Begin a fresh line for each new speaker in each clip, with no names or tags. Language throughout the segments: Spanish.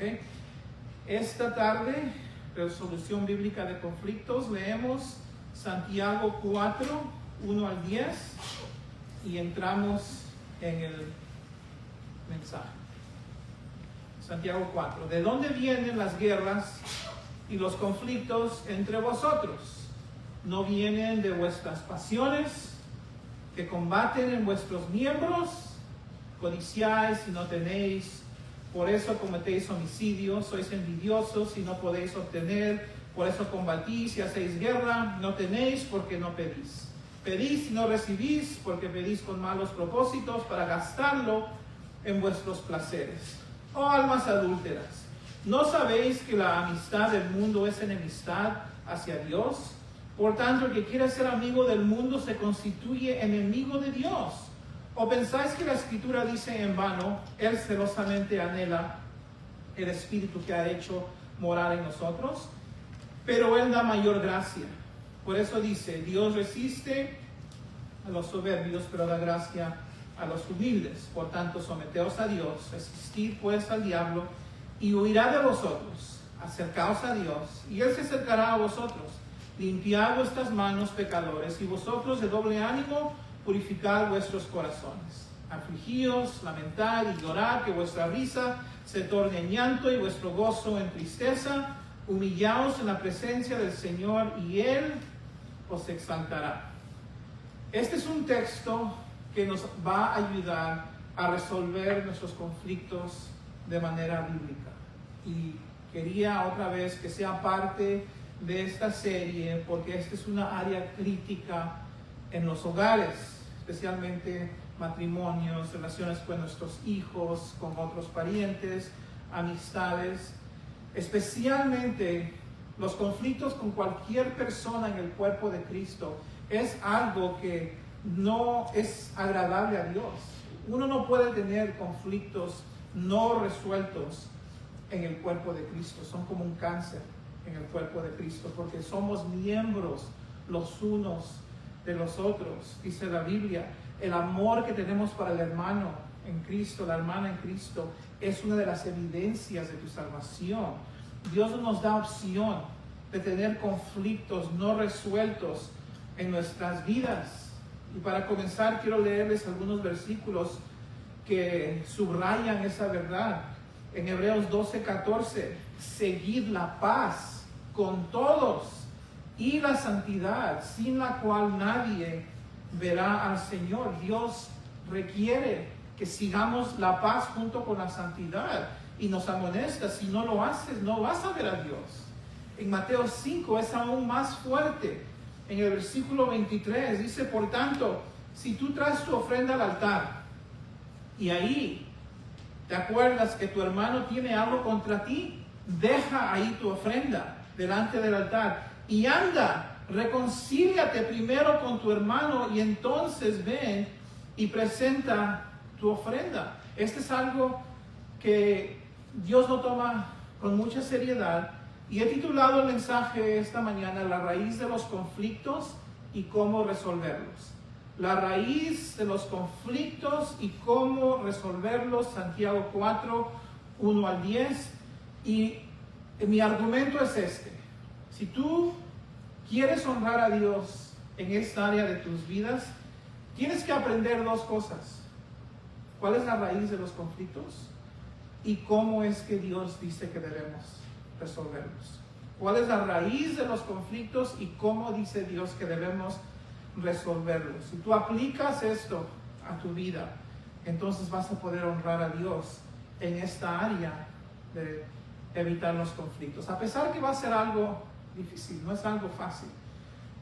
¿Okay? Esta tarde, resolución bíblica de conflictos, leemos Santiago 4, 1 al 10 y entramos en el mensaje. Santiago 4. ¿De dónde vienen las guerras y los conflictos entre vosotros? ¿No vienen de vuestras pasiones que combaten en vuestros miembros? Codiciáis y no tenéis, por eso cometéis homicidio, sois envidiosos y no podéis obtener, por eso combatís y hacéis guerra, no tenéis porque no pedís. Pedís y no recibís porque pedís con malos propósitos para gastarlo en vuestros placeres. Oh almas adúlteras, ¿no sabéis que la amistad del mundo es enemistad hacia Dios? Por tanto, el que quiere ser amigo del mundo se constituye enemigo de Dios. ¿O pensáis que la Escritura dice en vano, Él celosamente anhela el Espíritu que ha hecho morar en nosotros? Pero Él da mayor gracia. Por eso dice, Dios resiste a los soberbios, pero da gracia a los humildes. Por tanto, someteos a Dios, resistid pues al diablo, y huirá de vosotros. Acercaos a Dios, y Él se acercará a vosotros. Limpiad vuestras manos, pecadores, y vosotros de doble ánimo, purificad vuestros corazones. Afligíos, lamentad y llorad, que vuestra risa se torne en llanto y vuestro gozo en tristeza. Humillaos en la presencia del Señor y Él os exaltará. Este es un texto que nos va a ayudar a resolver nuestros conflictos de manera bíblica. Y quería otra vez que sea parte de esta serie porque esta es una área crítica en los hogares, especialmente matrimonios, relaciones con nuestros hijos, con otros parientes, amistades, especialmente los conflictos con cualquier persona en el cuerpo de Cristo. Es algo que no es agradable a Dios. Uno no puede tener conflictos no resueltos en el cuerpo de Cristo. Son como un cáncer en el cuerpo de Cristo, porque somos miembros los unos de los otros. Dice la Biblia, el amor que tenemos para el hermano en Cristo, la hermana en Cristo, es una de las evidencias de tu salvación. Dios no nos da opción de tener conflictos no resueltos en nuestras vidas. Y para comenzar, quiero leerles algunos versículos que subrayan esa verdad. En Hebreos 12:14, seguid la paz con todos y la santidad, sin la cual nadie verá al Señor. Dios requiere que sigamos la paz junto con la santidad y nos amonesta, si no lo haces, no vas a ver a Dios. En Mateo 5 es aún más fuerte. En el versículo 23 dice, por tanto, si tú traes tu ofrenda al altar y ahí te acuerdas que tu hermano tiene algo contra ti, deja ahí tu ofrenda delante del altar y anda, reconcíliate primero con tu hermano y entonces ven y presenta tu ofrenda. Este es algo que Dios lo toma con mucha seriedad y he titulado el mensaje esta mañana, la raíz de los conflictos y cómo resolverlos. La raíz de los conflictos y cómo resolverlos, Santiago 4, 1 al 10. Y mi argumento es este. Si tú quieres honrar a Dios en esta área de tus vidas, tienes que aprender dos cosas. ¿Cuál es la raíz de los conflictos? Y cómo es que Dios dice que debemos resolverlos. ¿Cuál es la raíz de los conflictos y cómo dice Dios que debemos resolverlos? Si tú aplicas esto a tu vida, entonces vas a poder honrar a Dios en esta área de evitar los conflictos. A pesar que va a ser algo difícil, no es algo fácil.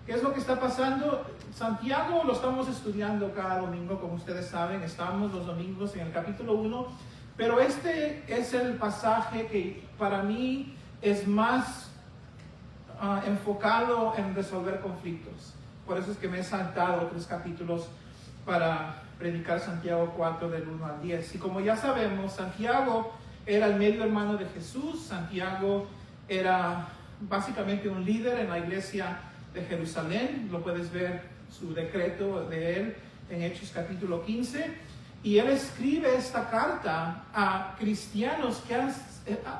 ¿Qué es lo que está pasando? Santiago lo estamos estudiando cada domingo, como ustedes saben, estamos los domingos en el capítulo 1, pero este es el pasaje que para mí es más enfocado en resolver conflictos. Por eso es que me he saltado 3 capítulos para predicar Santiago 4 del 1 al 10. Y como ya sabemos, Santiago era el medio hermano de Jesús. Santiago era básicamente un líder en la iglesia de Jerusalén. Lo puedes ver su decreto de él en Hechos capítulo 15. Y él escribe esta carta a cristianos que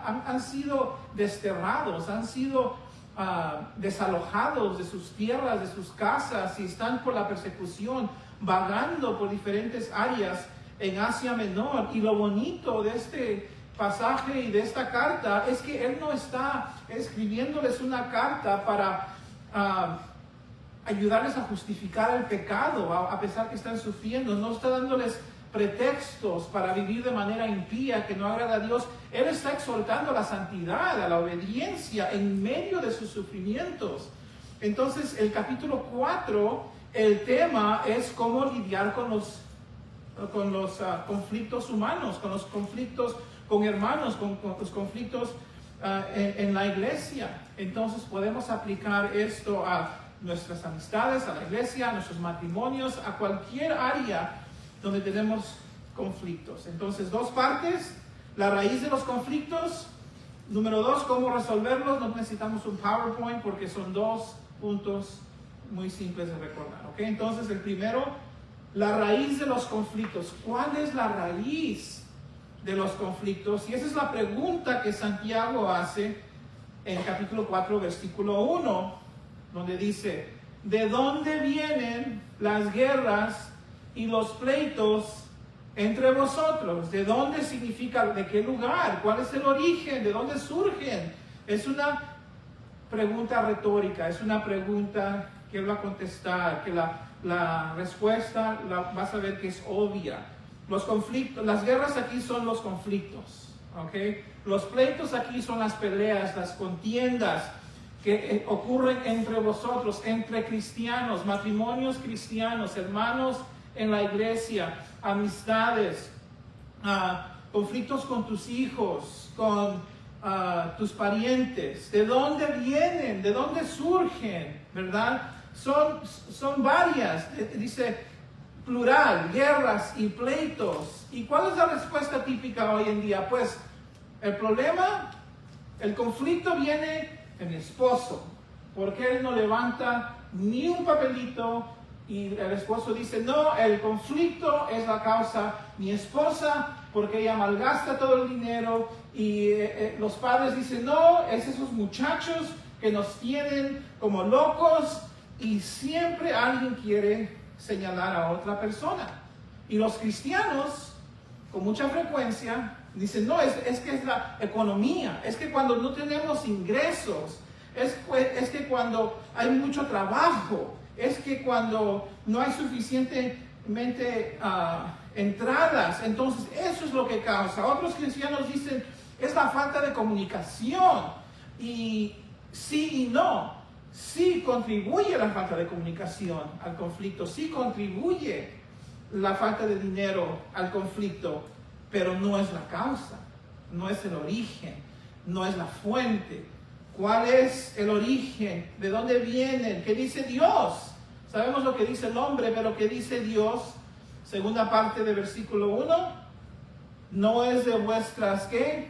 han sido desterrados, han sido desalojados de sus tierras, de sus casas, y están por la persecución, vagando por diferentes áreas en Asia Menor. Y lo bonito de este pasaje y de esta carta es que él no está escribiéndoles una carta para ayudarles a justificar el pecado, a pesar que están sufriendo. No está dándoles pretextos para vivir de manera impía, que no agrada a Dios. Él está exhortando a la santidad, a la obediencia en medio de sus sufrimientos. Entonces, el capítulo 4, el tema es cómo lidiar con los conflictos humanos, con los conflictos con hermanos, con los conflictos en la iglesia. Entonces, podemos aplicar esto a nuestras amistades, a la iglesia, a nuestros matrimonios, a cualquier área donde tenemos conflictos. Entonces, dos partes: la raíz de los conflictos. Número 2, cómo resolverlos. No necesitamos un PowerPoint porque son 2 puntos muy simples de recordar. ¿Ok? Entonces, el primero, la raíz de los conflictos. ¿Cuál es la raíz de los conflictos? Y esa es la pregunta que Santiago hace en capítulo 4, versículo 1, donde dice: ¿de dónde vienen las guerras y los pleitos entre vosotros? ¿De dónde significa? ¿De qué lugar? ¿Cuál es el origen? ¿De dónde surgen? Es una pregunta retórica, es una pregunta que él va a contestar, que la respuesta vas a ver que es obvia. Los conflictos, las guerras aquí son los conflictos, ¿ok? Los pleitos aquí son las peleas, las contiendas que ocurren entre vosotros, entre cristianos, matrimonios cristianos, hermanos en la iglesia, amistades, conflictos con tus hijos, con tus parientes. ¿De dónde vienen? ¿De dónde surgen? ¿Verdad? Son varias, dice plural, guerras y pleitos. ¿Y cuál es la respuesta típica hoy en día? Pues el problema, el conflicto viene de mi esposo, porque él no levanta ni un papelito. Y el esposo dice: no, el conflicto es la causa mi esposa, porque ella malgasta todo el dinero. Y los padres dicen: no, es esos muchachos que nos tienen como locos. Y siempre alguien quiere señalar a otra persona. Y los cristianos, con mucha frecuencia, dicen: no, es que es la economía, es que cuando no tenemos ingresos, es que cuando hay mucho trabajo, es que cuando no hay suficientemente entradas, entonces eso es lo que causa. Otros cristianos dicen: es la falta de comunicación. Y sí y no. Sí contribuye la falta de comunicación al conflicto, sí contribuye la falta de dinero al conflicto, pero no es la causa, no es el origen, no es la fuente. ¿Cuál es el origen? ¿De dónde vienen? ¿Qué dice Dios? Sabemos lo que dice el hombre, pero ¿qué dice Dios? Segunda parte del versículo 1. No es de vuestras, ¿qué?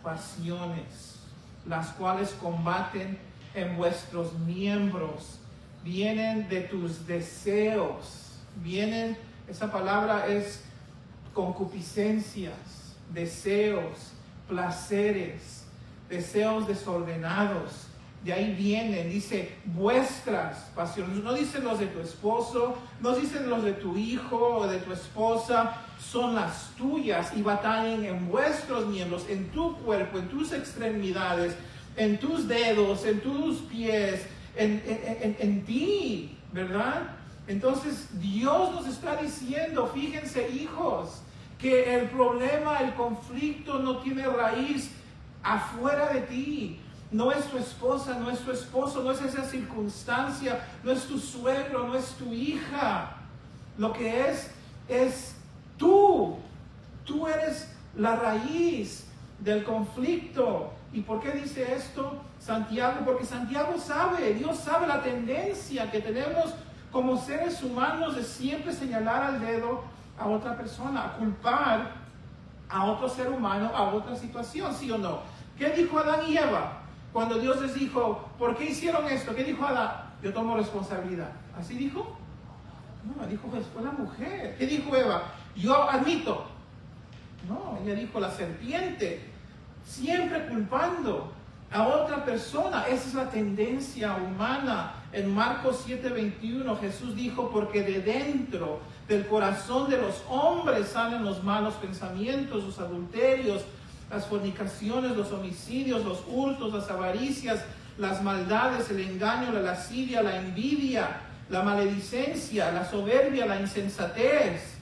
Pasiones, las cuales combaten en vuestros miembros. Vienen de tus deseos. Vienen, esa palabra es concupiscencias, deseos, placeres, deseos desordenados. De ahí vienen, dice vuestras pasiones. No dicen los de tu esposo, no dicen los de tu hijo o de tu esposa, son las tuyas y batallan en vuestros miembros, en tu cuerpo, en tus extremidades, en tus dedos, en tus pies, en ti, ¿verdad? Entonces Dios nos está diciendo: fíjense, hijos, que el problema, el conflicto no tiene raíz afuera de ti. No es tu esposa, no es tu esposo, no es esa circunstancia, no es tu suegro, no es tu hija. Lo que es tú. Tú eres la raíz del conflicto. ¿Y por qué dice esto Santiago? Porque Santiago sabe, Dios sabe la tendencia que tenemos como seres humanos de siempre señalar al dedo a otra persona, a culpar a otro ser humano, a otra situación, ¿sí o no? ¿Qué dijo Adán y Eva cuando Dios les dijo: ¿por qué hicieron esto? ¿Qué dijo Adán? Yo tomo responsabilidad. ¿Así dijo? No, dijo: fue la mujer. ¿Qué dijo Eva? Yo admito. No, ella dijo: la serpiente siempre culpando a otra persona. Esa es la tendencia humana. En Marcos 7:21 Jesús dijo, porque de dentro del corazón de los hombres salen los malos pensamientos, los adulterios, las fornicaciones, los homicidios, los hurtos, las avaricias, las maldades, el engaño, la lascivia, la envidia, la maledicencia, la soberbia, la insensatez.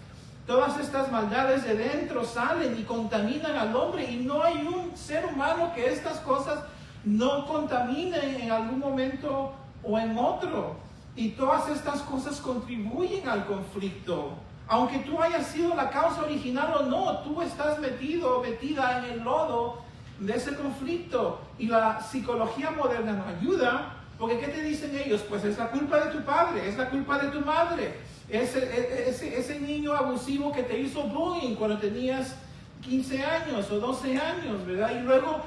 Todas estas maldades de dentro salen y contaminan al hombre, y no hay un ser humano que estas cosas no contaminen en algún momento o en otro. Y todas estas cosas contribuyen al conflicto. Aunque tú hayas sido la causa original o no, tú estás metido o metida en el lodo de ese conflicto. Y la psicología moderna nos ayuda, porque ¿qué te dicen ellos? Pues es la culpa de tu padre, es la culpa de tu madre. Ese niño abusivo que te hizo bullying cuando tenías 15 años o 12 años, ¿verdad? Y luego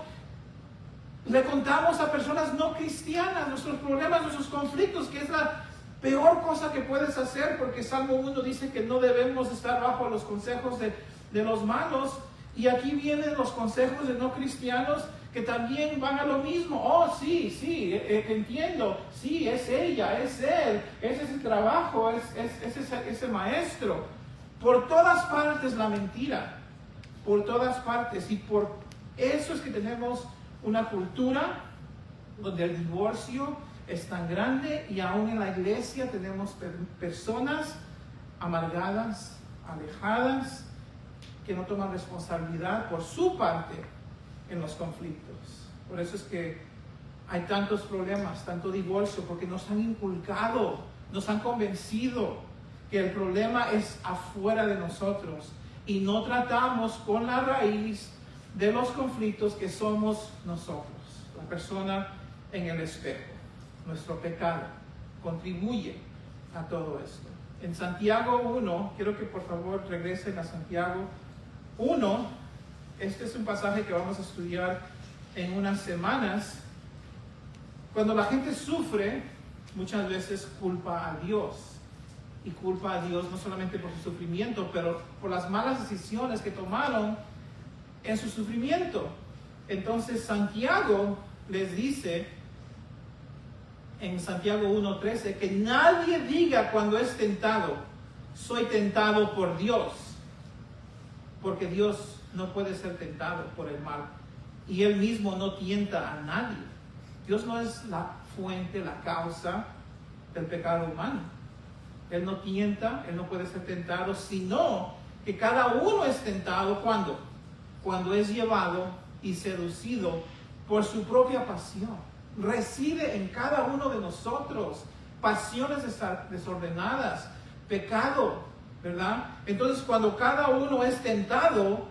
le contamos a personas no cristianas nuestros problemas, nuestros conflictos, que es la peor cosa que puedes hacer, porque Salmo 1 dice que no debemos estar bajo los consejos de los malos. Y aquí vienen los consejos de no cristianos que también van a lo mismo. Oh, sí, entiendo. Sí, es ella, es él, ese es el trabajo, es ese maestro. Por todas partes la mentira. Por todas partes. Y por eso es que tenemos una cultura donde el divorcio es tan grande, y aún en la iglesia tenemos personas amargadas, alejadas, que no toman responsabilidad por su parte en los conflictos. Por eso es que hay tantos problemas, tanto divorcio, porque nos han inculcado, nos han convencido que el problema es afuera de nosotros, y no tratamos con la raíz de los conflictos, que somos nosotros, la persona en el espejo. Nuestro pecado contribuye a todo esto. En Santiago 1, quiero que por favor regresen a Santiago 1. Este es un pasaje que vamos a estudiar en unas semanas. Cuando la gente sufre, muchas veces culpa a Dios. Y culpa a Dios no solamente por su sufrimiento, pero por las malas decisiones que tomaron en su sufrimiento. Entonces Santiago les dice en Santiago 1:13 que nadie diga cuando es tentado, soy tentado por Dios, porque Dios no puede ser tentado por el mal, y Él mismo no tienta a nadie. Dios no es la fuente, la causa del pecado humano. Él no tienta, Él no puede ser tentado, sino que cada uno es tentado cuando es llevado y seducido por su propia pasión. Reside en cada uno de nosotros pasiones desordenadas, pecado, ¿verdad? Entonces, cuando cada uno es tentado,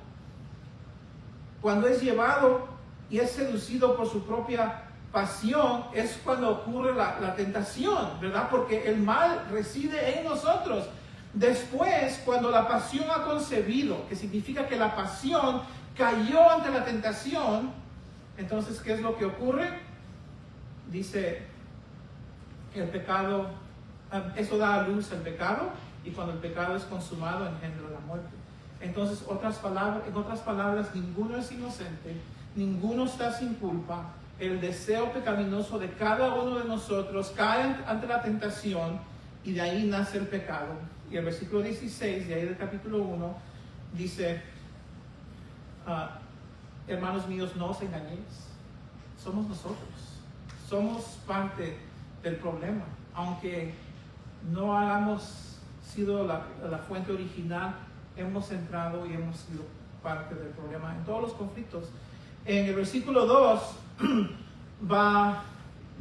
cuando es llevado y es seducido por su propia pasión, es cuando ocurre la tentación, ¿verdad? Porque el mal reside en nosotros. Después, cuando la pasión ha concebido, que significa que la pasión cayó ante la tentación, entonces, ¿qué es lo que ocurre? Dice que el pecado, eso da a luz el pecado, y cuando el pecado es consumado engendra la muerte. Entonces, en otras palabras, ninguno es inocente, ninguno está sin culpa. El deseo pecaminoso de cada uno de nosotros cae ante la tentación, y de ahí nace el pecado. Y el versículo 16 de ahí del capítulo 1 dice, hermanos míos, no os engañéis, somos nosotros. Somos parte del problema. Aunque no hayamos sido la fuente original, hemos entrado y hemos sido parte del problema en todos los conflictos. En el versículo 2 va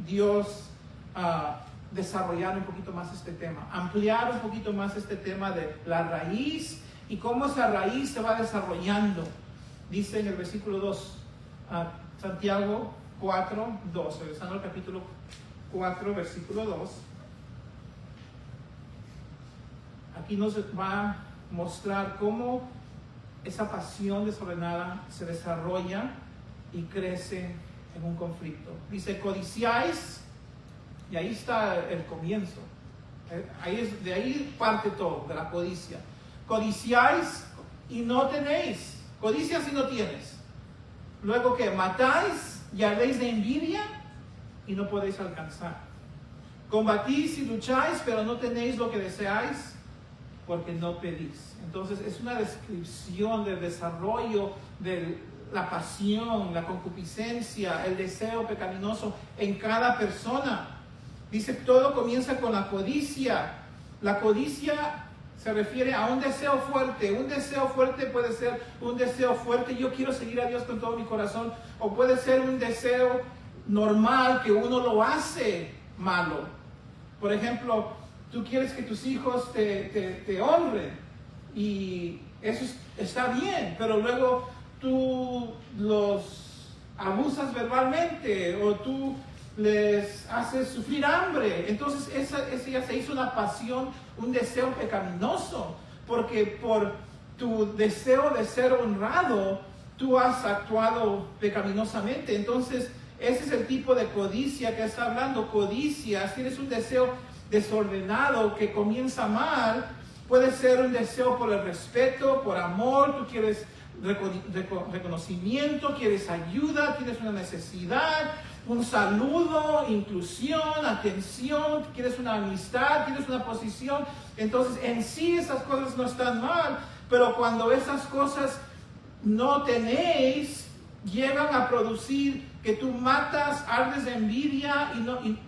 Dios a desarrollar un poquito más este tema, ampliar un poquito más este tema de la raíz y cómo esa raíz se va desarrollando. Dice en el versículo 2, Santiago 4:2, regresando al capítulo 4, versículo 2. Aquí nos va a mostrar cómo esa pasión desordenada se desarrolla y crece en un conflicto. Dice, codiciáis, y ahí está el comienzo. De ahí parte todo, de la codicia. Codiciáis y no tenéis. Codicias y no tienes. Luego que matáis y ardéis de envidia y no podéis alcanzar. Combatís y lucháis, pero no tenéis lo que deseáis porque no pedís. Entonces es una descripción del desarrollo de la pasión, la concupiscencia, el deseo pecaminoso en cada persona. Dice, todo comienza con la codicia. La codicia se refiere a un deseo fuerte. Un deseo fuerte puede ser un deseo fuerte, yo quiero seguir a Dios con todo mi corazón, o puede ser un deseo normal que uno lo hace malo. Por ejemplo, tú quieres que tus hijos te honren y eso está bien, pero luego tú los abusas verbalmente o tú les haces sufrir hambre. Entonces esa ya se hizo una pasión, un deseo pecaminoso, porque por tu deseo de ser honrado, tú has actuado pecaminosamente. Entonces ese es el tipo de codicia que está hablando. Codicia, si tienes un deseo desordenado que comienza mal, puede ser un deseo por el respeto, por amor, tú quieres reconocimiento, quieres ayuda, tienes una necesidad, un saludo, inclusión, atención, quieres una amistad, quieres una posición. Entonces en sí esas cosas no están mal, pero cuando esas cosas no tenéis, llegan a producir que tú matas, ardes de envidia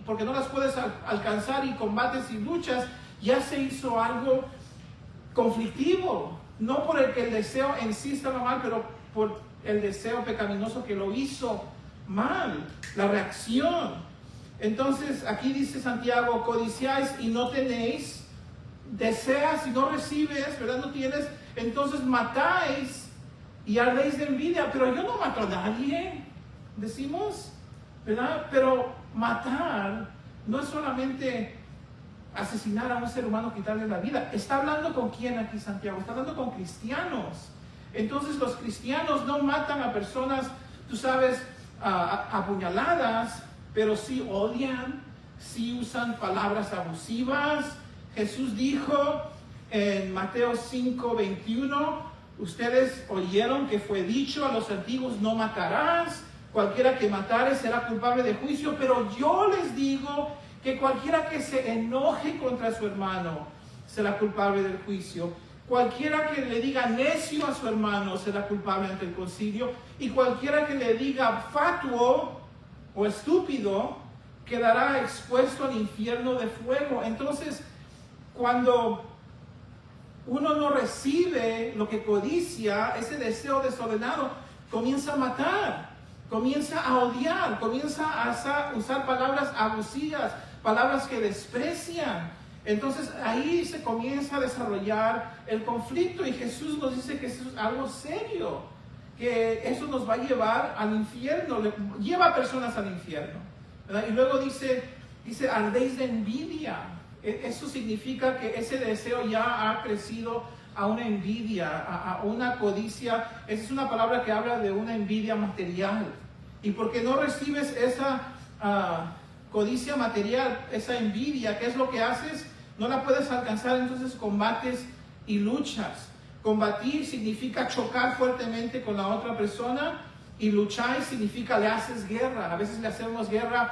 porque no las puedes alcanzar y combates y luchas, ya se hizo algo conflictivo, no por el que el deseo en sí estaba mal, pero por el deseo pecaminoso que lo hizo mal, la reacción. Entonces aquí dice Santiago, codiciáis y no tenéis, deseas y no recibes, ¿verdad? No tienes, entonces matáis y ardéis de envidia. Pero yo no mato a nadie, decimos, ¿verdad? Pero matar no es solamente asesinar a un ser humano, quitarle la vida. Está hablando con quién aquí Santiago, está hablando con cristianos. Entonces los cristianos no matan a personas, tú sabes, apuñaladas, pero sí odian, sí usan palabras abusivas. Jesús dijo en Mateo 5:21, ustedes oyeron que fue dicho a los antiguos, no matarás, cualquiera que matare será culpable de juicio, pero yo les digo que cualquiera que se enoje contra su hermano será culpable del juicio. Cualquiera que le diga necio a su hermano será culpable ante el concilio, y cualquiera que le diga fatuo o estúpido quedará expuesto al infierno de fuego. Entonces, cuando uno no recibe lo que codicia, ese deseo desordenado comienza a matar, comienza a odiar, comienza a usar palabras abusivas, palabras que desprecian. Entonces ahí se comienza a desarrollar el conflicto, y Jesús nos dice que eso es algo serio, que eso nos va a llevar al infierno, lleva a personas al infierno, ¿verdad? Y luego dice ardéis de envidia. Eso significa que ese deseo ya ha crecido a una envidia, a una codicia. Esa es una palabra que habla de una envidia material, y porque no recibes esa codicia material, esa envidia, ¿qué es lo que haces? No la puedes alcanzar, entonces combates y luchas. Combatir significa chocar fuertemente con la otra persona, y luchar significa le haces guerra. A veces le hacemos guerra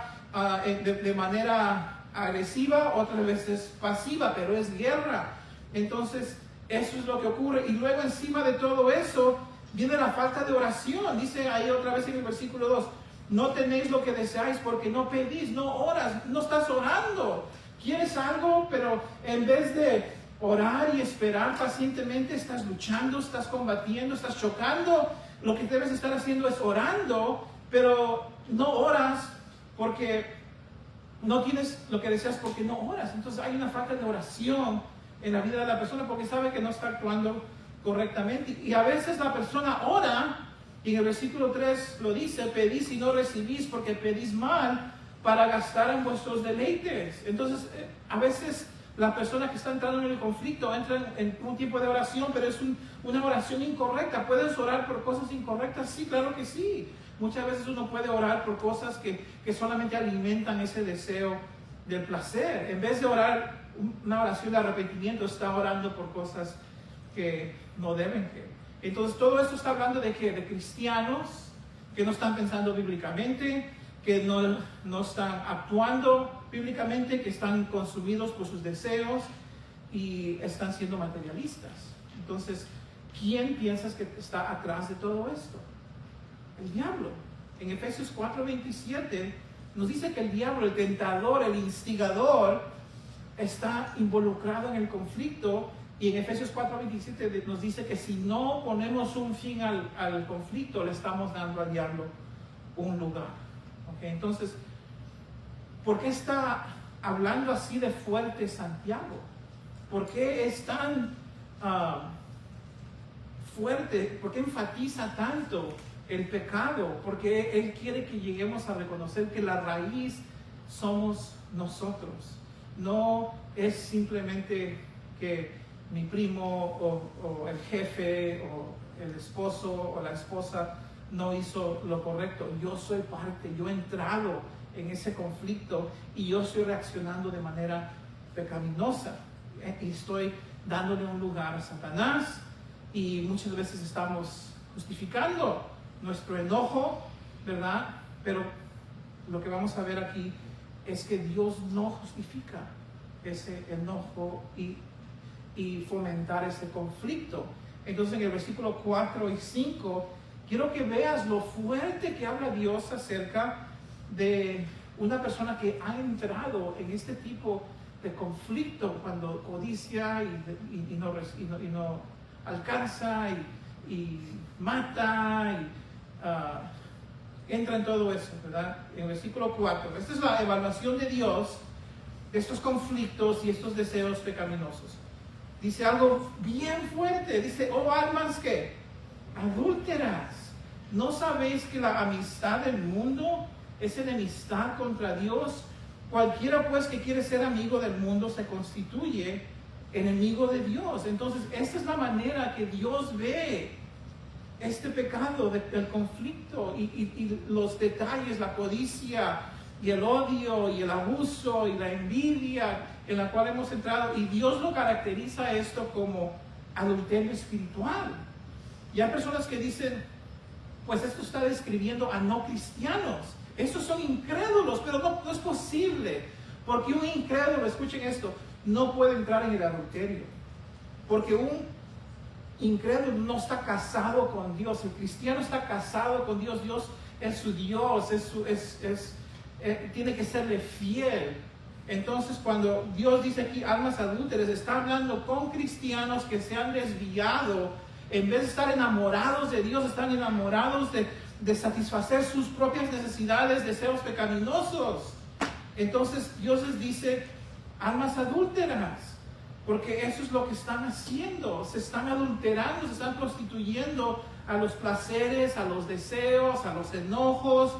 de manera agresiva, otras veces pasiva, pero es guerra. Entonces eso es lo que ocurre. Y luego encima de todo eso viene la falta de oración. Dice ahí otra vez en el versículo 2, no tenéis lo que deseáis porque no pedís, no oras, no estás orando. Quieres algo, pero en vez de orar y esperar pacientemente, estás luchando, estás combatiendo, estás chocando. Lo que debes estar haciendo es orando, pero no oras porque no tienes lo que deseas, porque no oras. Entonces hay una falta de oración en la vida de la persona porque sabe que no está actuando correctamente. Y a veces la persona ora, y en el versículo 3 lo dice, pedís y no recibís porque pedís mal para gastar en vuestros deleites. Entonces a veces la persona que está entrando en el conflicto entra en un tiempo de oración, pero es una oración incorrecta. ¿Puedes orar por cosas incorrectas? Sí, claro que sí. Muchas veces uno puede orar por cosas que solamente alimentan ese deseo del placer. En vez de orar una oración de arrepentimiento, está orando por cosas que no deben. Entonces todo esto está hablando de que de cristianos que no están pensando bíblicamente, que no están actuando bíblicamente, que están consumidos por sus deseos y están siendo materialistas. Entonces, ¿quién piensas que está atrás de todo esto? El diablo. En Efesios 4:27 nos dice que el diablo, el tentador, el instigador, está involucrado en el conflicto. Y en Efesios 4:27 nos dice que si no ponemos un fin al conflicto, le estamos dando al diablo un lugar. ¿Okay? Entonces, ¿por qué está hablando así de fuerte Santiago? ¿Por qué es tan fuerte? ¿Por qué enfatiza tanto el pecado? Porque Él quiere que lleguemos a reconocer que la raíz somos nosotros. No es simplemente que mi primo o el jefe o el esposo o la esposa no hizo lo correcto. Yo soy parte, yo he entrado en ese conflicto y yo estoy reaccionando de manera pecaminosa y estoy dándole un lugar a Satanás, y muchas veces estamos justificando nuestro enojo, ¿verdad? Pero lo que vamos a ver aquí es que Dios no justifica ese enojo y fomentar ese conflicto. Entonces, en el versículo 4 y 5 quiero que veas lo fuerte que habla Dios acerca de una persona que ha entrado en este tipo de conflicto cuando codicia y no alcanza y mata y entra en todo eso, ¿verdad? En el versículo 4, esta es la evaluación de Dios de estos conflictos y estos deseos pecaminosos. Dice algo bien fuerte, dice: oh almas que adúlteras, ¿no sabéis que la amistad del mundo es enemistad contra Dios? Cualquiera pues que quiere ser amigo del mundo se constituye enemigo de Dios. Entonces, esta es la manera que Dios ve este pecado del conflicto y los detalles, la codicia y el odio y el abuso y la envidia en la cual hemos entrado. Y Dios lo caracteriza esto como adulterio espiritual. Y hay personas que dicen: pues esto está describiendo a no cristianos, estos son incrédulos. Pero no es posible, porque un incrédulo, escuchen esto, no puede entrar en el adulterio, porque un incrédulo no está casado con Dios. El cristiano está casado con Dios. Dios es su Dios, tiene que serle fiel. Entonces, cuando Dios dice aquí almas adúlteras, está hablando con cristianos que se han desviado. En vez de estar enamorados de Dios, están enamorados de satisfacer sus propias necesidades, deseos pecaminosos. Entonces Dios les dice almas adúlteras, porque eso es lo que están haciendo. Se están adulterando, se están prostituyendo a los placeres, a los deseos, a los enojos.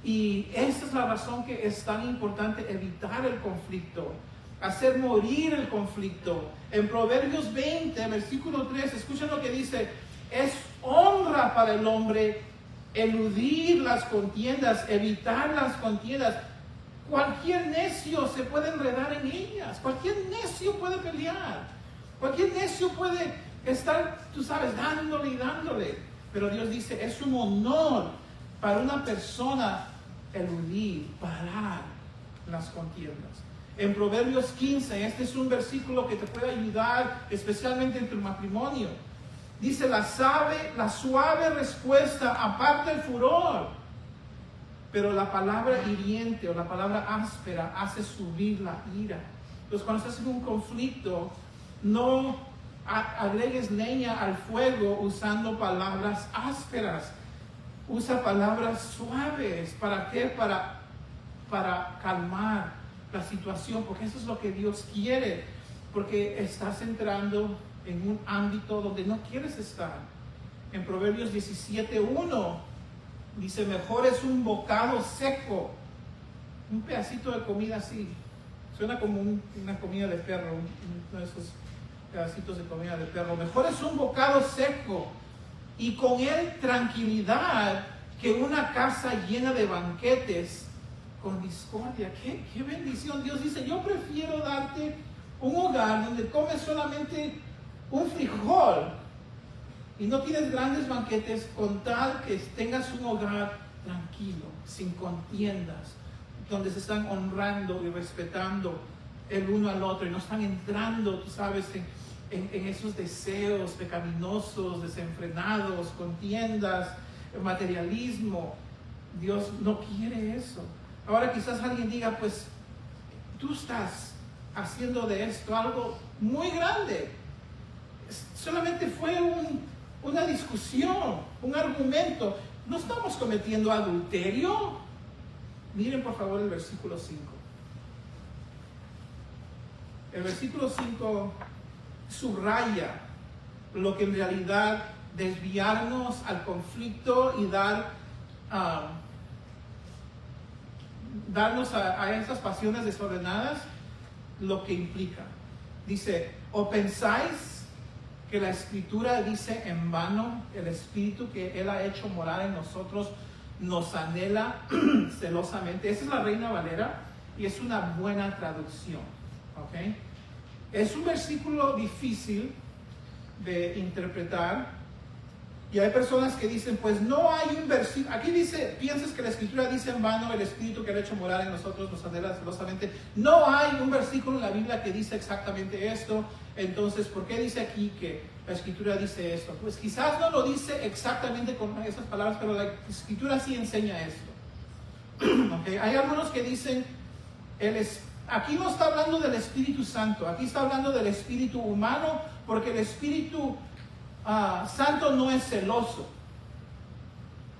Y esa es la razón que es tan importante evitar el conflicto, hacer morir el conflicto. En Proverbios 20, versículo 3, escuchen lo que dice: es honra para el hombre eludir las contiendas, evitar las contiendas. Cualquier necio se puede enredar en ellas, cualquier necio puede pelear, cualquier necio puede estar, tú sabes, dándole y dándole. Pero Dios dice: es un honor para una persona eludir, parar las contiendas. En Proverbios 15, este es un versículo que te puede ayudar especialmente en tu matrimonio. Dice: la suave respuesta aparta el furor, pero la palabra hiriente o la palabra áspera hace subir la ira. Entonces, cuando estás en un conflicto, no agregues leña al fuego usando palabras ásperas. Usa palabras suaves. ¿Para qué? Para calmar la situación, porque eso es lo que Dios quiere, porque estás entrando en un ámbito donde no quieres estar. En Proverbios 17:1 dice: mejor es un bocado seco, un pedacito de comida así, suena como una comida de perro, uno de esos pedacitos de comida de perro. Mejor es un bocado seco y con él tranquilidad que una casa llena de banquetes con discordia. ¡Qué bendición! Dios dice: yo prefiero darte un hogar donde comes solamente un frijol y no tienes grandes banquetes con tal que tengas un hogar tranquilo, sin contiendas, donde se están honrando y respetando el uno al otro y no están entrando, tú sabes, en esos deseos pecaminosos, desenfrenados, contiendas, materialismo. Dios no quiere eso. Ahora quizás alguien diga, pues tú estás haciendo de esto algo muy grande. Solamente fue una discusión, un argumento. No estamos cometiendo adulterio. Miren por favor el versículo 5. El versículo 5 subraya lo que en realidad desviarnos al conflicto y darnos a esas pasiones desordenadas, lo que implica. Dice, ¿o pensáis que la Escritura dice en vano, el Espíritu que Él ha hecho morar en nosotros nos anhela celosamente? Esa es la Reina Valera y es una buena traducción, ¿ok? Es un versículo difícil de interpretar y hay personas que dicen, pues no hay un versículo, aquí dice, piensas que la Escritura dice en vano, el Espíritu que Él ha hecho morar en nosotros nos anhela celosamente. No hay un versículo en la Biblia que dice exactamente esto. Entonces, ¿por qué dice aquí que la Escritura dice esto? Pues quizás no lo dice exactamente con esas palabras, pero la Escritura sí enseña esto. ¿Okay? Hay algunos que dicen, aquí no está hablando del Espíritu Santo, aquí está hablando del Espíritu humano, porque el Espíritu Santo no es celoso.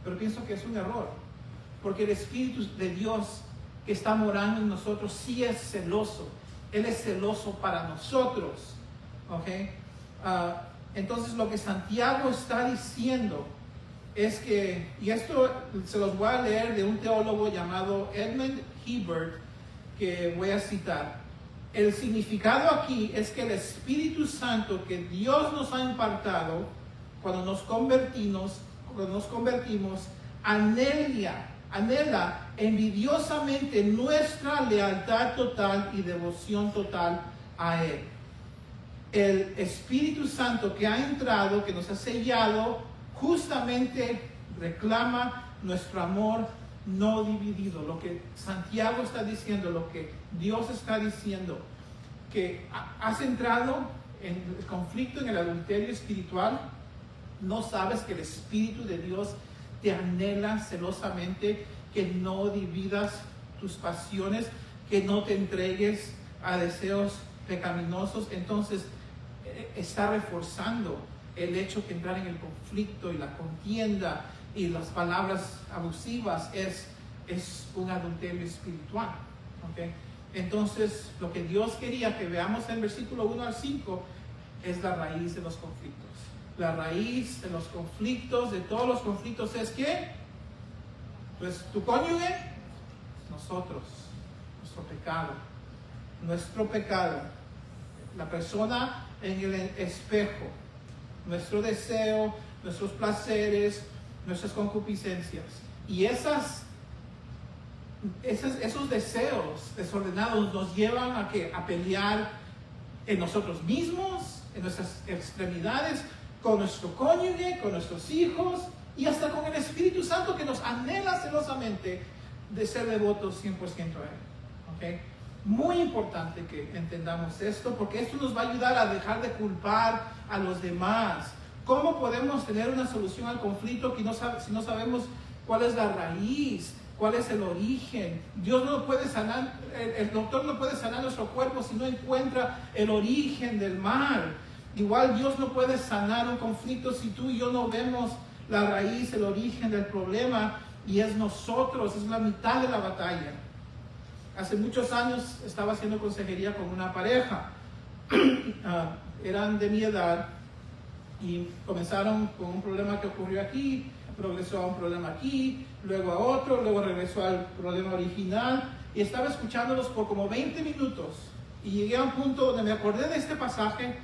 Pero pienso que es un error, porque el Espíritu de Dios que está morando en nosotros sí es celoso. Él es celoso para nosotros. ¿Okay? Entonces lo que Santiago está diciendo es que, y esto se los voy a leer de un teólogo llamado Edmund Hibbert, que voy a citar. El significado aquí es que el Espíritu Santo que Dios nos ha impartido cuando nos convertimos, anhela envidiosamente nuestra lealtad total y devoción total a Él. El Espíritu Santo que ha entrado, que nos ha sellado, justamente reclama nuestro amor no dividido. Lo que Santiago está diciendo, lo que Dios está diciendo, que has entrado en el conflicto, en el adulterio espiritual, no sabes que el Espíritu de Dios te anhela celosamente, que no dividas tus pasiones, que no te entregues a deseos pecaminosos. Entonces está reforzando el hecho que entrar en el conflicto y la contienda y las palabras abusivas es un adulterio espiritual. ¿Okay? Entonces, lo que Dios quería que veamos en versículo 1 al 5 es la raíz de los conflictos. La raíz de los conflictos, de todos los conflictos, es que, pues, tu cónyuge, nosotros, nuestro pecado, la persona en el espejo, nuestro deseo, nuestros placeres, nuestras concupiscencias. Y esos deseos desordenados nos llevan a pelear en nosotros mismos, en nuestras extremidades, con nuestro cónyuge, con nuestros hijos y hasta con el Espíritu Santo que nos anhela celosamente de ser devotos 100% a Él. ¿Okay? Muy importante que entendamos esto, porque esto nos va a ayudar a dejar de culpar a los demás. ¿Cómo podemos tener una solución al conflicto si no sabemos cuál es la raíz, cuál es el origen? Dios no puede sanar, el doctor no puede sanar nuestro cuerpo si no encuentra el origen del mal. Igual Dios no puede sanar un conflicto si tú y yo no vemos la raíz, el origen del problema, y es nosotros, es la mitad de la batalla. Hace muchos años estaba haciendo consejería con una pareja, eran de mi edad, y comenzaron con un problema que ocurrió aquí, progresó a un problema aquí, luego a otro, luego regresó al problema original, y estaba escuchándolos por como 20 minutos, y llegué a un punto donde me acordé de este pasaje,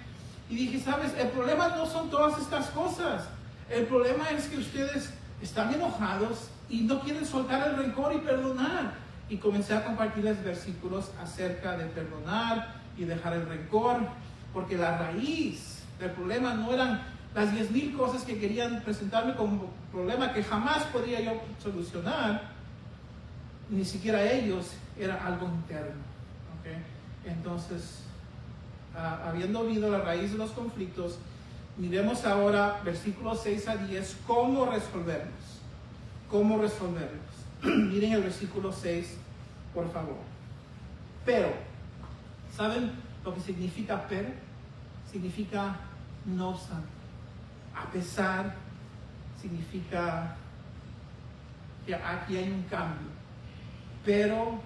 y dije, ¿sabes? El problema no son todas estas cosas, el problema es que ustedes están enojados y no quieren soltar el rencor y perdonar. Y comencé a compartirles versículos acerca de perdonar y dejar el rencor, porque la raíz del problema no eran las 10,000 cosas que querían presentarme como problema que jamás podía yo solucionar, ni siquiera ellos, era algo interno. ¿Okay? Entonces, habiendo oído la raíz de los conflictos, miremos ahora versículos 6 a 10, cómo resolverlos. ¿Cómo resolverlos? Miren el versículo 6, por favor. Pero, ¿saben lo que significa pero? Significa no obstante. A pesar, significa que aquí hay un cambio. Pero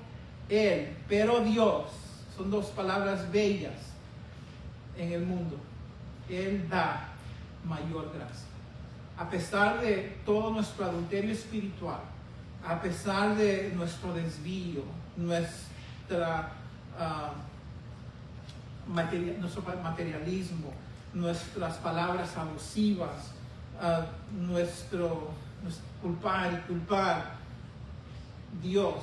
Él, pero Dios, son dos palabras bellas en el mundo. Él da mayor gracia. A pesar de todo nuestro adulterio espiritual, a pesar de nuestro desvío, nuestro materialismo, nuestras palabras abusivas, nuestro culpar, Dios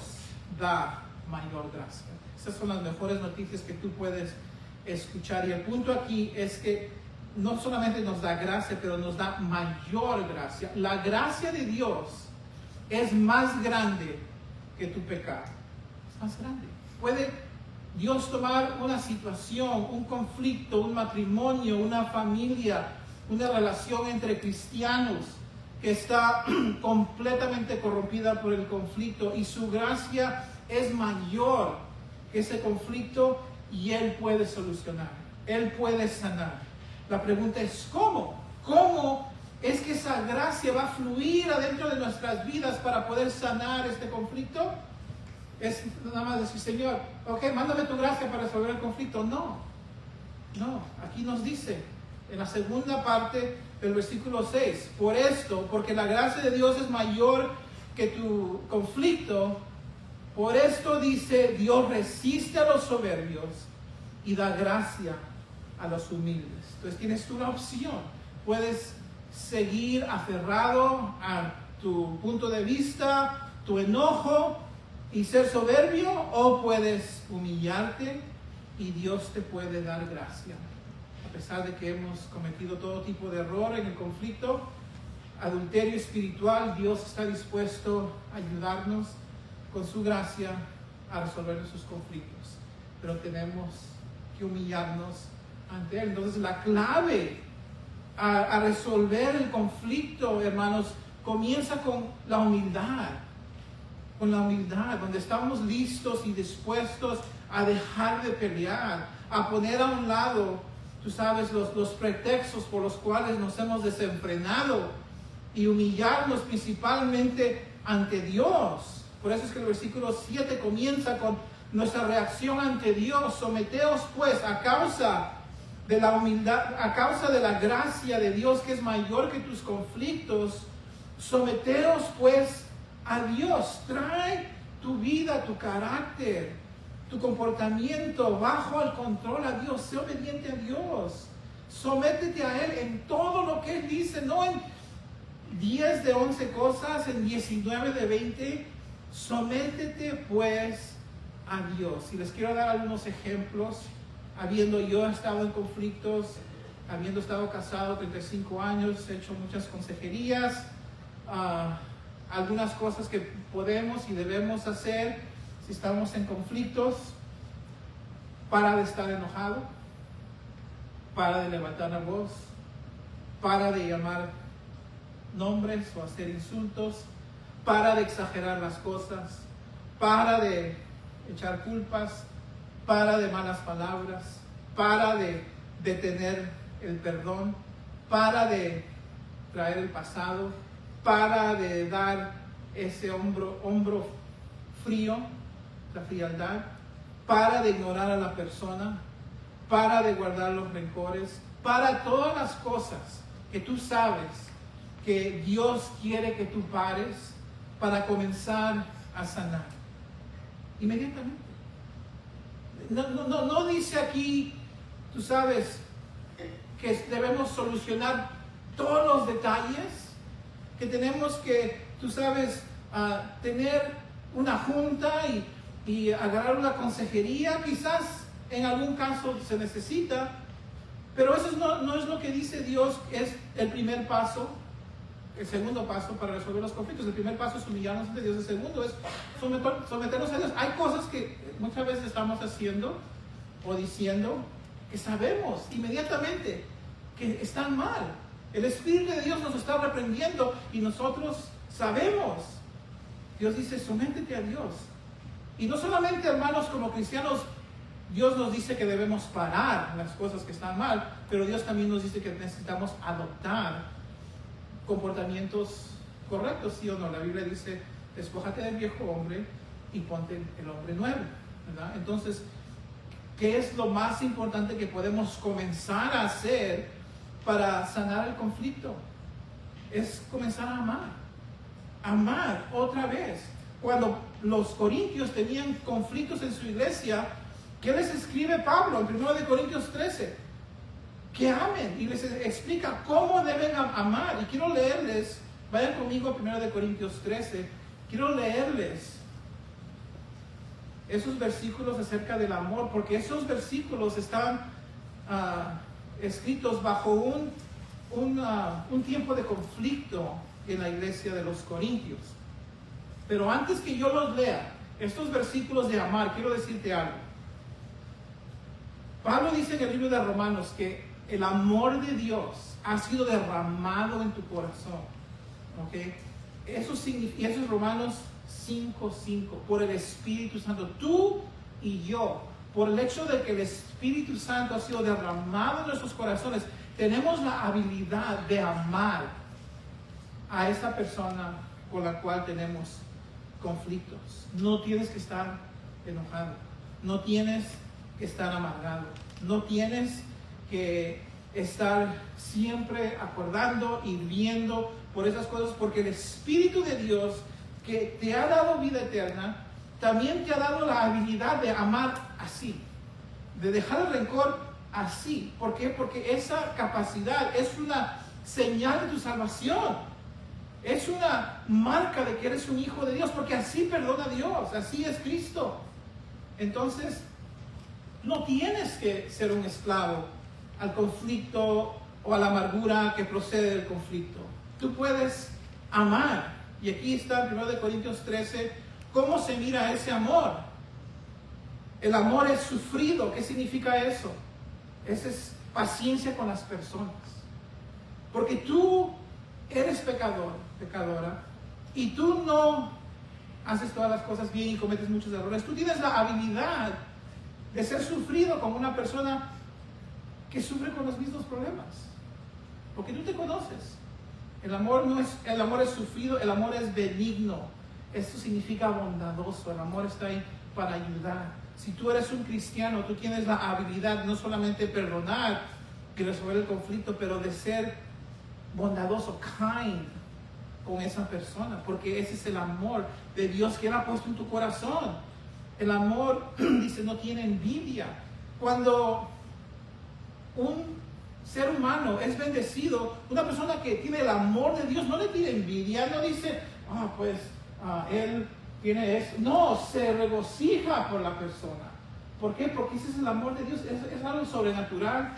da mayor gracia. Esas son las mejores noticias que tú puedes escuchar. Y el punto aquí es que no solamente nos da gracia, pero nos da mayor gracia. La gracia de Dios es más grande que tu pecado. Es más grande. Puede Dios tomar una situación, un conflicto, un matrimonio, una familia, una relación entre cristianos que está completamente corrompida por el conflicto, y su gracia es mayor que ese conflicto, y Él puede solucionar, Él puede sanar. La pregunta es ¿cómo? ¿Cómo es que esa gracia va a fluir adentro de nuestras vidas para poder sanar este conflicto? Es nada más decir, Señor, ok, mándame tu gracia para resolver el conflicto. No, aquí nos dice en la segunda parte del versículo 6, por esto, porque la gracia de Dios es mayor que tu conflicto, por esto dice, Dios resiste a los soberbios y da gracia a los humildes. Entonces tienes tú una opción. Puedes seguir aferrado a tu punto de vista, tu enojo y ser soberbio, o puedes humillarte y Dios te puede dar gracia. A pesar de que hemos cometido todo tipo de error en el conflicto, adulterio espiritual, Dios está dispuesto a ayudarnos con su gracia a resolver esos conflictos. Pero tenemos que humillarnos ante Él. Entonces la clave a resolver el conflicto, hermanos, comienza con la humildad. Con la humildad, donde estamos listos y dispuestos a dejar de pelear, a poner a un lado, tú sabes, los pretextos por los cuales nos hemos desenfrenado, y humillarnos principalmente ante Dios. Por eso es que el versículo 7 comienza con nuestra reacción ante Dios. Someteos pues a causa de la humildad, a causa de la gracia de Dios que es mayor que tus conflictos. Someteos pues a Dios. Trae tu vida, tu carácter, tu comportamiento bajo el control a Dios. Sé obediente a Dios. Sométete a Él en todo lo que Él dice, no en 10 de 11 cosas, en 19 de 20. Sométete pues a Dios. Y les quiero dar algunos ejemplos. Habiendo yo estado en conflictos, habiendo estado casado 35 años, he hecho muchas consejerías, algunas cosas que podemos y debemos hacer si estamos en conflictos. Para de estar enojado, para de levantar la voz, para de llamar nombres o hacer insultos, para de exagerar las cosas, para de echar culpas, para de malas palabras, para de detener el perdón, para de traer el pasado, para de dar ese hombro frío, la frialdad, para de ignorar a la persona, para de guardar los rencores, para todas las cosas que tú sabes que Dios quiere que tú pares para comenzar a sanar inmediatamente. No dice aquí, tú sabes, que debemos solucionar todos los detalles, que tenemos que, tú sabes, tener una junta y agarrar una consejería. Quizás en algún caso se necesita, Pero eso no es lo que dice Dios, es el primer paso. El segundo paso para resolver los conflictos. El primer paso es humillarnos ante Dios. El segundo es someternos a Dios. Hay cosas que muchas veces estamos haciendo o diciendo que sabemos inmediatamente que están mal. El Espíritu de Dios nos está reprendiendo y nosotros sabemos. Dios dice, sométete a Dios. Y no solamente, hermanos, como cristianos, Dios nos dice que debemos parar las cosas que están mal, pero Dios también nos dice que necesitamos adoptar comportamientos correctos, ¿sí o no? La Biblia dice, despójate del viejo hombre y ponte el hombre nuevo, ¿verdad? Entonces, ¿qué es lo más importante que podemos comenzar a hacer para sanar el conflicto? Es comenzar a amar otra vez. Cuando los corintios tenían conflictos en su iglesia, ¿qué les escribe Pablo en 1 Corintios 13? Que amen, y les explica cómo deben amar. Y quiero leerles, vayan conmigo a 1 Corintios 13, quiero leerles esos versículos acerca del amor, porque esos versículos están escritos bajo un tiempo de conflicto en la iglesia de los Corintios. Pero antes que yo los lea, estos versículos de amar, quiero decirte algo. Pablo dice en el libro de Romanos que el amor de Dios ha sido derramado en tu corazón. ¿Ok? Eso es Romanos 5:5. Por el Espíritu Santo. Tú y yo, por el hecho de que el Espíritu Santo ha sido derramado en nuestros corazones, tenemos la habilidad de amar a esa persona con la cual tenemos conflictos. No tienes que estar enojado. No tienes que estar amargado. No tienes que estar siempre acordando y viendo por esas cosas, porque el Espíritu de Dios que te ha dado vida eterna también te ha dado la habilidad de amar así, de dejar el rencor así. ¿Por qué? Porque esa capacidad es una señal de tu salvación, es una marca de que eres un hijo de Dios, porque así perdona Dios, así es Cristo. Entonces no tienes que ser un esclavo al conflicto o a la amargura que procede del conflicto. Tú puedes amar. Y aquí está en 1 Corintios 13, ¿cómo se mira ese amor? El amor es sufrido. ¿Qué significa eso? Esa es paciencia con las personas. Porque tú eres pecador, pecadora, y tú no haces todas las cosas bien y cometes muchos errores. Tú tienes la habilidad de ser sufrido como una persona que sufre con los mismos problemas, porque tú te conoces. El amor es sufrido, el amor es benigno. Esto significa bondadoso. El amor está ahí para ayudar. Si tú eres un cristiano, tú tienes la habilidad no solamente de perdonar y resolver el conflicto, pero de ser bondadoso, kind, con esa persona, porque ese es el amor de Dios que Él ha puesto en tu corazón. El amor, dice, no tiene envidia. Cuando un ser humano es bendecido, una persona que tiene el amor de Dios no le tiene envidia, no dice, él tiene eso. No, se regocija por la persona. ¿Por qué? Porque ese es el amor de Dios, es algo sobrenatural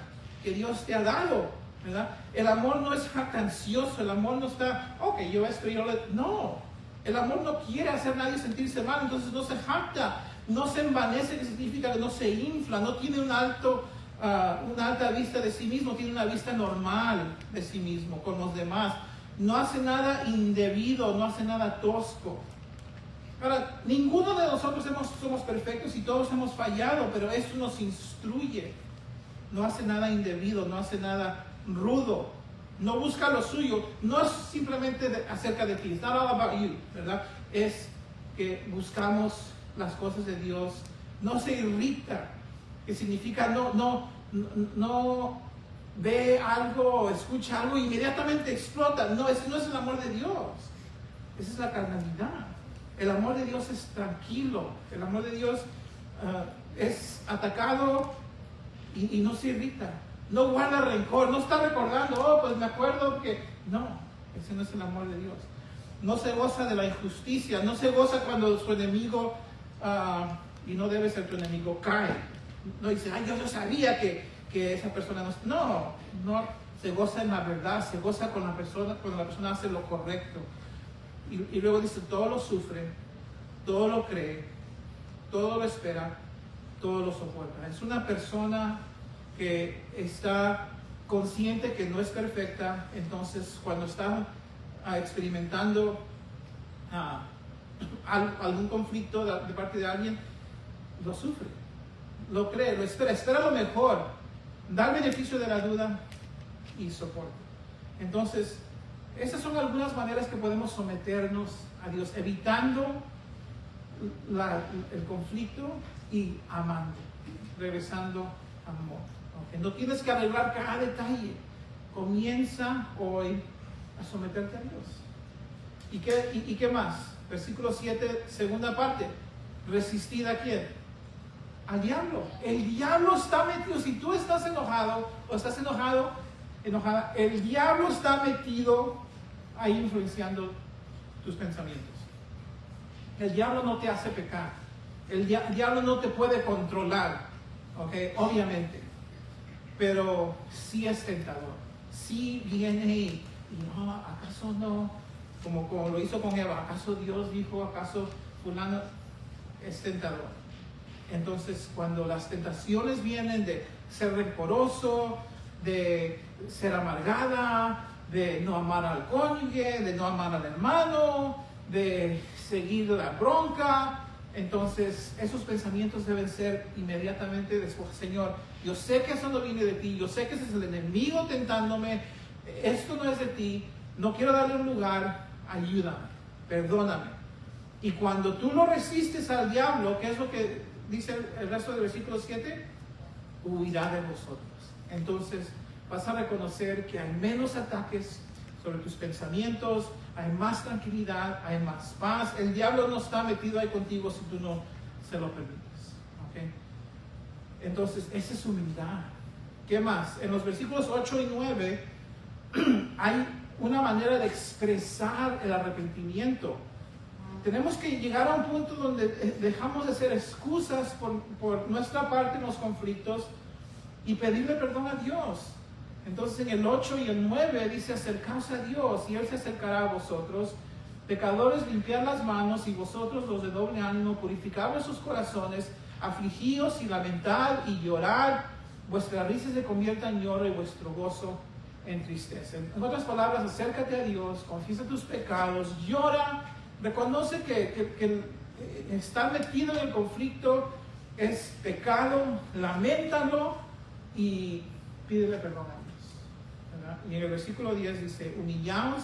que Dios te ha dado, ¿verdad? El amor no es jactancioso, el amor no está, yo esto, no. El amor no quiere hacer a nadie sentirse mal, entonces no se jacta, no se envanece, que significa que no se infla, no tiene una alta vista de sí mismo, tiene una vista normal de sí mismo con los demás. No hace nada indebido, no hace nada tosco. Ahora, ninguno de nosotros somos perfectos y todos hemos fallado, pero esto nos instruye. No hace nada indebido, no hace nada rudo, no busca lo suyo, no es simplemente acerca de ti, it's not all about you, ¿verdad? Es que buscamos las cosas de Dios, no se irrita, que significa no ve algo, escucha algo e inmediatamente explota. No, ese no es el amor de Dios, esa es la carnalidad. El amor de Dios es tranquilo, el amor de Dios es atacado y no se irrita, no guarda rencor, no está recordando, pues me acuerdo que... No, ese no es el amor de Dios. No se goza de la injusticia, no se goza cuando su enemigo, y no debe ser tu enemigo, cae. No dice, yo sabía que que esa persona no se goza en la verdad, se goza con la persona cuando la persona hace lo correcto. Y luego dice, todo lo sufre, todo lo cree, todo lo espera, todo lo soporta. Es una persona que está consciente que no es perfecta, entonces cuando está experimentando algún conflicto de parte de alguien, lo sufre, lo cree, lo espera lo mejor, da el beneficio de la duda y soporta. Entonces, esas son algunas maneras que podemos someternos a Dios, evitando el conflicto y amando, regresando amor. ¿Okay? No tienes que arreglar cada detalle. Comienza hoy a someterte a Dios. ¿Y qué más? Versículo 7, segunda parte. ¿Resistir a quién? Al diablo. El diablo está metido. Si tú estás enojado o estás enojada, el diablo está metido ahí influenciando tus pensamientos. El diablo no te hace pecar. El diablo no te puede controlar, ¿okay? Obviamente. Pero sí es tentador. Sí viene y no, ¿acaso no? Como lo hizo con Eva. ¿Acaso Dios dijo? ¿Acaso fulano? Es tentador. Entonces, cuando las tentaciones vienen de ser rencoroso, de ser amargada, de no amar al cónyuge, de no amar al hermano, de seguir la bronca, entonces esos pensamientos deben ser inmediatamente después. Señor, yo sé que eso no viene de ti, yo sé que ese es el enemigo tentándome, esto no es de ti, no quiero darle un lugar, ayúdame, perdóname. Y cuando tú lo resistes al diablo, ¿qué es lo que dice el resto del versículo 7? Huirá de vosotros. Entonces vas a reconocer que hay menos ataques sobre tus pensamientos, hay más tranquilidad, hay más paz. El diablo no está metido ahí contigo si tú no se lo permites. ¿Okay? Entonces, esa es humildad. ¿Qué más? En los versículos 8 y 9 hay una manera de expresar el arrepentimiento. Tenemos que llegar a un punto donde dejamos de hacer excusas por nuestra parte en los conflictos y pedirle perdón a Dios. Entonces en el 8 y el 9 dice, acercaos a Dios y Él se acercará a vosotros. Pecadores, limpiad las manos, y vosotros los de doble ánimo, purificad vuestros corazones, afligíos y lamentad y llorad. Vuestra risa se convierta en lloro y vuestro gozo en tristeza. En otras palabras, acércate a Dios, confiesa tus pecados, llora, reconoce que estar metido en el conflicto es pecado, laméntalo y pídele perdón a Dios. ¿Verdad? Y en el versículo 10 dice, humillaos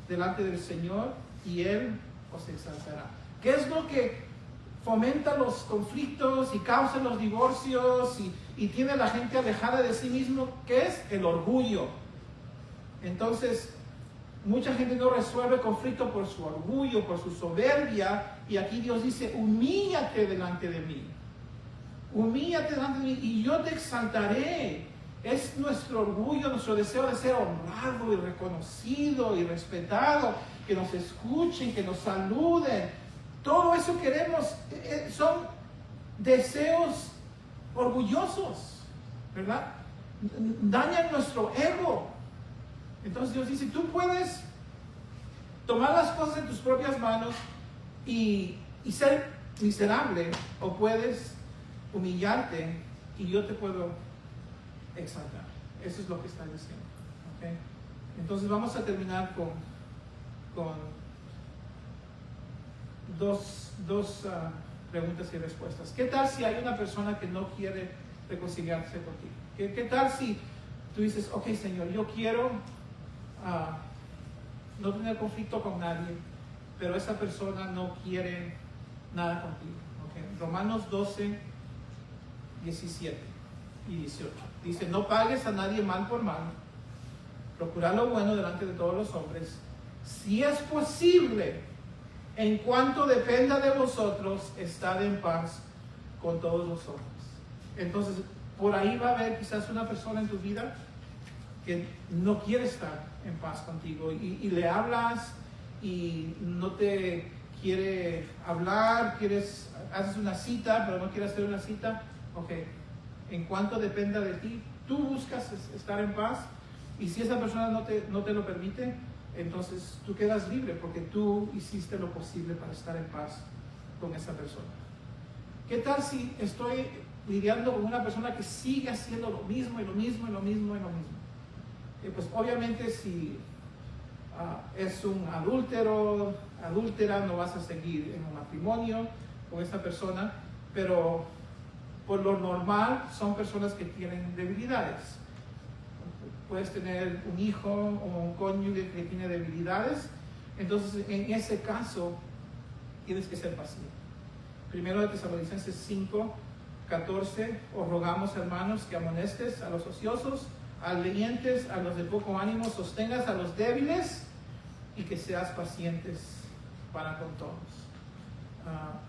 delante del Señor y Él os exaltará. ¿Qué es lo que fomenta los conflictos y causa los divorcios y tiene a la gente alejada de sí mismo? ¿Qué es? El orgullo. Entonces, mucha gente no resuelve conflicto por su orgullo, por su soberbia, y aquí Dios dice, humíllate delante de mí. Humíllate delante de mí y yo te exaltaré. Es nuestro orgullo, nuestro deseo de ser honrado y reconocido y respetado, que nos escuchen, que nos saluden. Todo eso queremos, son deseos orgullosos, ¿verdad? Dañan nuestro ego. Entonces Dios dice, tú puedes tomar las cosas en tus propias manos y ser miserable, o puedes humillarte y yo te puedo exaltar. Eso es lo que está diciendo. ¿Okay? Entonces vamos a terminar con dos preguntas y respuestas. ¿Qué tal si hay una persona que no quiere reconciliarse contigo? ¿Qué tal si tú dices, ok, Señor, yo quiero no tener conflicto con nadie, pero esa persona no quiere nada contigo? ¿Okay? Romanos 12, 17 y 18. Dice, no pagues a nadie mal por mal, procurad lo bueno delante de todos los hombres, si es posible, en cuanto dependa de vosotros, estad en paz con todos los hombres. Entonces, por ahí va a haber quizás una persona en tu vida que no quiere estar en paz contigo y le hablas y no te quiere hablar, haces una cita, pero no quiere hacer una cita. Ok, en cuanto dependa de ti, tú buscas estar en paz, y si esa persona no te lo permite, entonces tú quedas libre porque tú hiciste lo posible para estar en paz con esa persona. ¿Qué tal si estoy lidiando con una persona que sigue haciendo lo mismo y lo mismo y lo mismo y lo mismo? Pues obviamente si es un adúltera, no vas a seguir en un matrimonio con esa persona, pero por lo normal son personas que tienen debilidades. Puedes tener un hijo o un cónyuge que tiene debilidades, entonces en ese caso tienes que ser paciente. Primero de Tesalonicenses 5:14, os rogamos, hermanos, que amonestes a los ociosos, a los leyentes, a los de poco ánimo, sostengas a los débiles y que seas pacientes para con todos.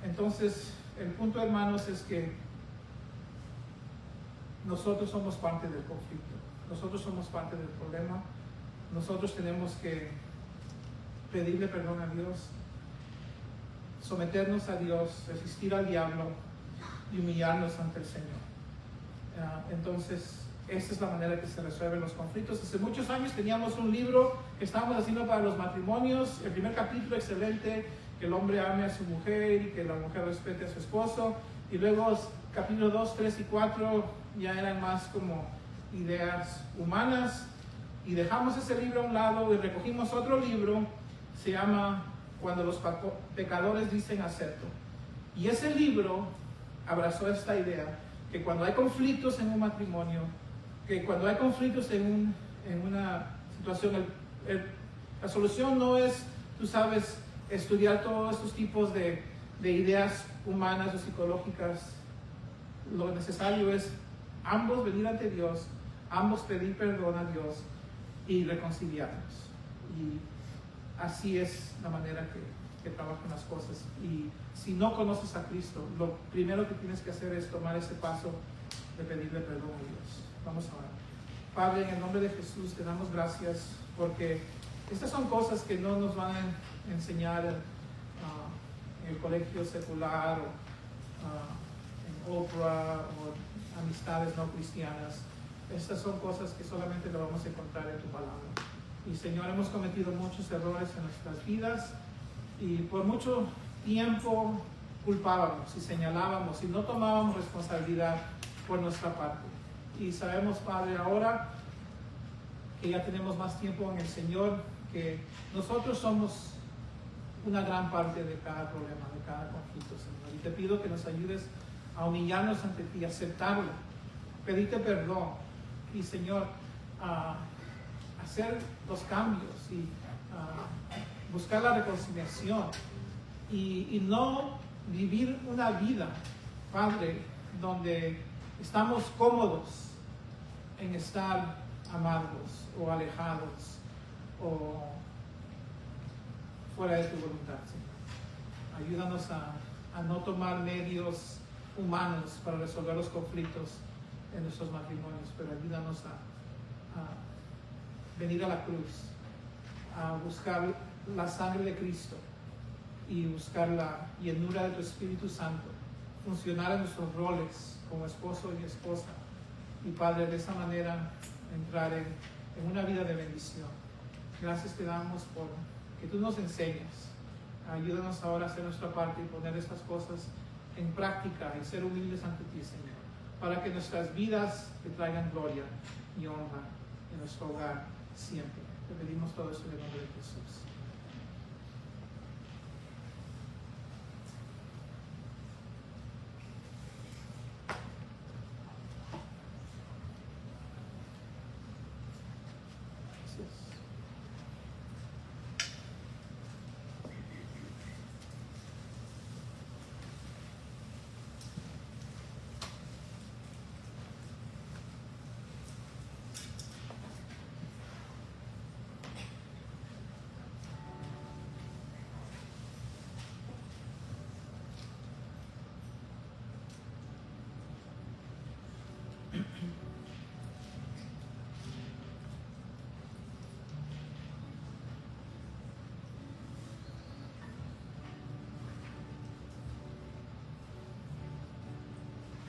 Entonces, el punto, hermanos, es que nosotros somos parte del conflicto. Nosotros somos parte del problema. Nosotros tenemos que pedirle perdón a Dios, someternos a Dios, resistir al diablo y humillarnos ante el Señor. Entonces, esta es la manera que se resuelven los conflictos. Hace muchos años teníamos un libro que estábamos haciendo para los matrimonios. El primer capítulo, excelente, que el hombre ame a su mujer y que la mujer respete a su esposo. Y luego capítulo 2, 3 y 4 ya eran más como ideas humanas, y dejamos ese libro a un lado y recogimos otro libro, se llama Cuando los pecadores dicen acepto. Y ese libro abrazó esta idea, que cuando hay conflictos en un matrimonio, que cuando hay conflictos en una situación, la solución no es, tú sabes, estudiar todos estos tipos de ideas humanas o psicológicas. Lo necesario es ambos venir ante Dios, ambos pedir perdón a Dios y reconciliarnos. Y así es la manera que trabajan las cosas. Y si no conoces a Cristo, lo primero que tienes que hacer es tomar ese paso de pedirle perdón a Dios. Vamos a orar. Padre, en el nombre de Jesús te damos gracias porque estas son cosas que no nos van a enseñar en el colegio secular o en Oprah o amistades no cristianas. Estas son cosas que solamente lo vamos a encontrar en tu palabra. Y Señor, hemos cometido muchos errores en nuestras vidas y por mucho tiempo culpábamos y señalábamos y no tomábamos responsabilidad por nuestra parte. Y sabemos, Padre, ahora que ya tenemos más tiempo en el Señor, que nosotros somos una gran parte de cada problema, de cada conflicto, Señor. Y te pido que nos ayudes a humillarnos ante ti, a aceptarlo, pedirte perdón y, Señor, a hacer los cambios y buscar la reconciliación y no vivir una vida, Padre, donde estamos cómodos en estar amargos o alejados o fuera de tu voluntad, Señor. Ayúdanos a no tomar medios humanos para resolver los conflictos en nuestros matrimonios, pero ayúdanos a venir a la cruz, a buscar la sangre de Cristo y buscar la llenura de tu Espíritu Santo, funcionar en nuestros roles como esposo y esposa, y Padre, de esa manera entrar en una vida de bendición. Gracias te damos por que tú nos enseñas. Ayúdanos ahora a hacer nuestra parte y poner estas cosas en práctica y ser humildes ante ti, Señor, para que nuestras vidas te traigan gloria y honra en nuestro hogar siempre. Te pedimos todo eso en el nombre de Jesús.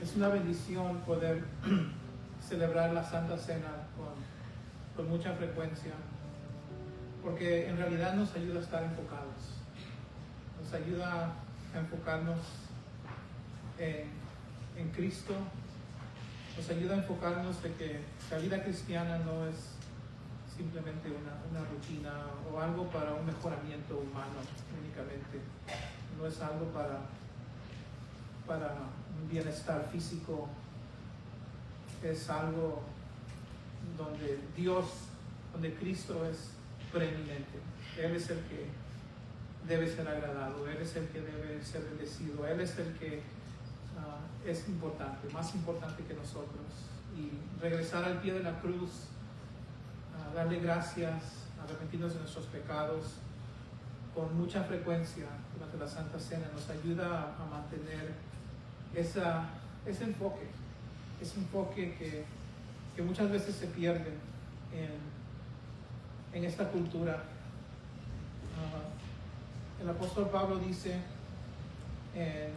Es una bendición poder celebrar la Santa Cena con mucha frecuencia, porque en realidad nos ayuda a estar enfocados, nos ayuda a enfocarnos en Cristo, nos ayuda a enfocarnos de que la vida cristiana no es simplemente una rutina o algo para un mejoramiento humano únicamente, no es algo para un bienestar físico, es algo donde donde Cristo es preeminente. Él es el que debe ser agradado, Él es el que debe ser bendecido, Él es el que es importante, más importante que nosotros. Y regresar al pie de la cruz, darle gracias, arrepentirnos de nuestros pecados con mucha frecuencia durante la Santa Cena nos ayuda a mantener ese enfoque que muchas veces se pierde en esta cultura. El apóstol Pablo dice en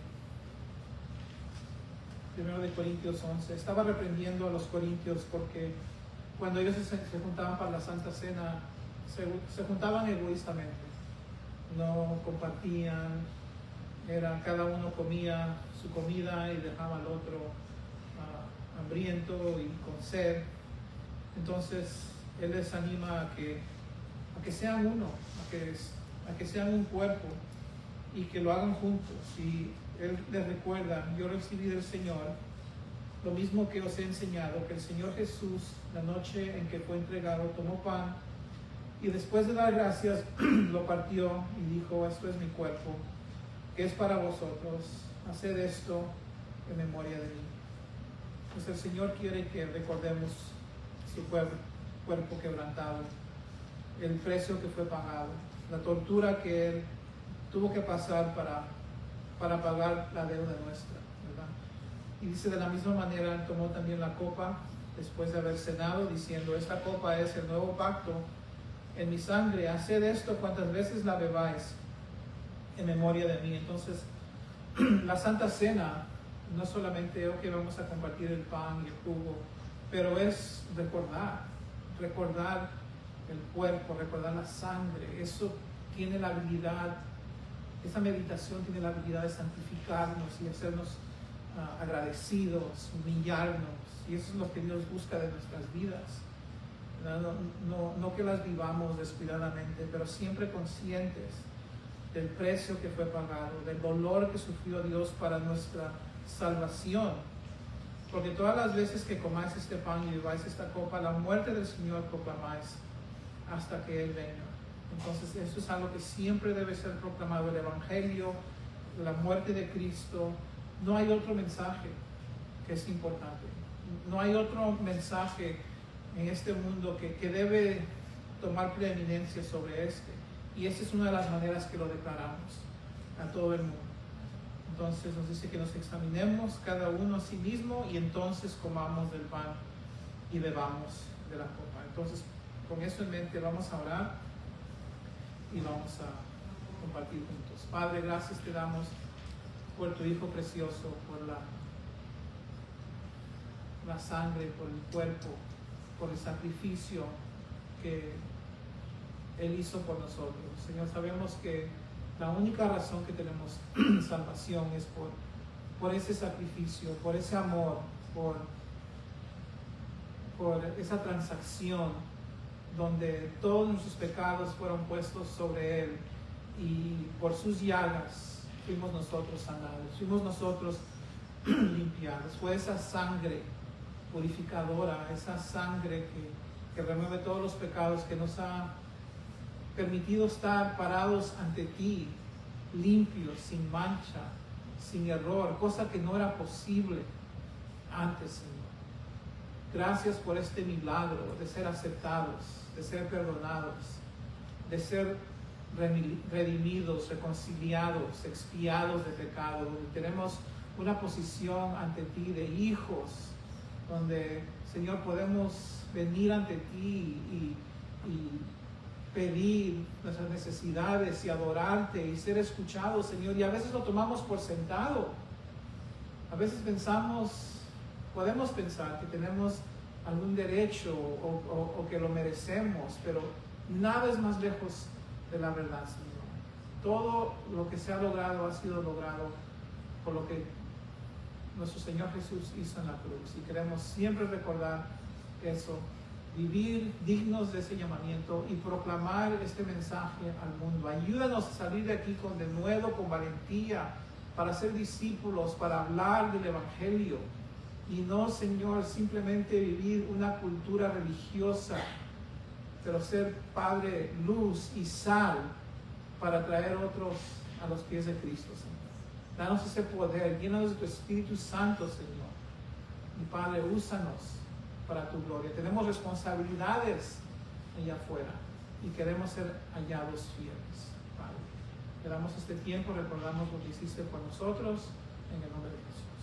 1 de Corintios 11, estaba reprendiendo a los corintios porque cuando ellos se juntaban para la Santa Cena, se juntaban egoístamente, no compartían, cada uno comía su comida y dejaba al otro hambriento y con sed. Entonces él les anima a que sean uno, a que sean un cuerpo y que lo hagan juntos. Y él les recuerda: yo recibí del Señor lo mismo que os he enseñado, que el Señor Jesús, la noche en que fue entregado, tomó pan y después de dar gracias lo partió y dijo: esto es mi cuerpo, que es para vosotros, haced esto en memoria de mí. Pues el Señor quiere que recordemos su cuerpo quebrantado, el precio que fue pagado, la tortura que Él tuvo que pasar para pagar la deuda nuestra, ¿verdad? Y dice: de la misma manera Él tomó también la copa después de haber cenado, diciendo: esta copa es el nuevo pacto en mi sangre, haced esto cuantas veces la bebáis en memoria de mí. Entonces la Santa Cena no solamente vamos a compartir el pan y el jugo, pero es recordar el cuerpo, recordar la sangre. Eso tiene la habilidad, esa meditación tiene la habilidad de santificarnos y hacernos agradecidos, humillarnos, y eso es lo que Dios busca de nuestras vidas. No que las vivamos descuidadamente, pero siempre conscientes del precio que fue pagado, del dolor que sufrió Dios para nuestra salvación. Porque todas las veces que comáis este pan y bebáis esta copa, la muerte del Señor proclamáis hasta que Él venga. Entonces eso es algo que siempre debe ser proclamado: el Evangelio, la muerte de Cristo. No hay otro mensaje que es importante, no hay otro mensaje en este mundo que debe tomar preeminencia sobre este, y esa es una de las maneras que lo declaramos a todo el mundo. Entonces nos dice que nos examinemos cada uno a sí mismo y entonces comamos del pan y bebamos de la copa. Entonces, con eso en mente, vamos a orar y vamos a compartir juntos. Padre, gracias te damos por tu Hijo precioso, por la sangre, por el cuerpo, por el sacrificio que Él hizo por nosotros. Señor, sabemos que la única razón que tenemos salvación es por ese sacrificio, por ese amor, por esa transacción donde todos nuestros pecados fueron puestos sobre Él, y por sus llagas fuimos nosotros sanados, fuimos nosotros limpiados. Fue esa sangre purificadora, esa sangre que remueve todos los pecados, que nos ha permitido estar parados ante ti, limpios, sin mancha, sin error, cosa que no era posible antes, Señor. Gracias por este milagro de ser aceptados, de ser perdonados, de ser redimidos, reconciliados, expiados de pecado, donde tenemos una posición ante ti de hijos, donde, Señor, podemos venir ante ti y pedir nuestras necesidades y adorarte y ser escuchados, Señor. Y a veces lo tomamos por sentado. A veces podemos pensar que tenemos algún derecho o que lo merecemos, pero nada es más lejos de la verdad, Señor. Todo lo que se ha logrado ha sido logrado por lo que nuestro Señor Jesús hizo en la cruz, y queremos siempre recordar eso, vivir dignos de ese llamamiento y proclamar este mensaje al mundo. Ayúdanos a salir de aquí con denuedo, con valentía, para ser discípulos, para hablar del Evangelio, y no, Señor, simplemente vivir una cultura religiosa, pero ser, Padre, luz y sal para traer otros a los pies de Cristo, Señor. Danos ese poder, llénanos de tu Espíritu Santo, Señor. Y Padre, úsanos para tu gloria. Tenemos responsabilidades allá afuera y queremos ser hallados fieles, Padre. Te damos este tiempo, recordamos lo que hiciste por nosotros, en el nombre de Jesús.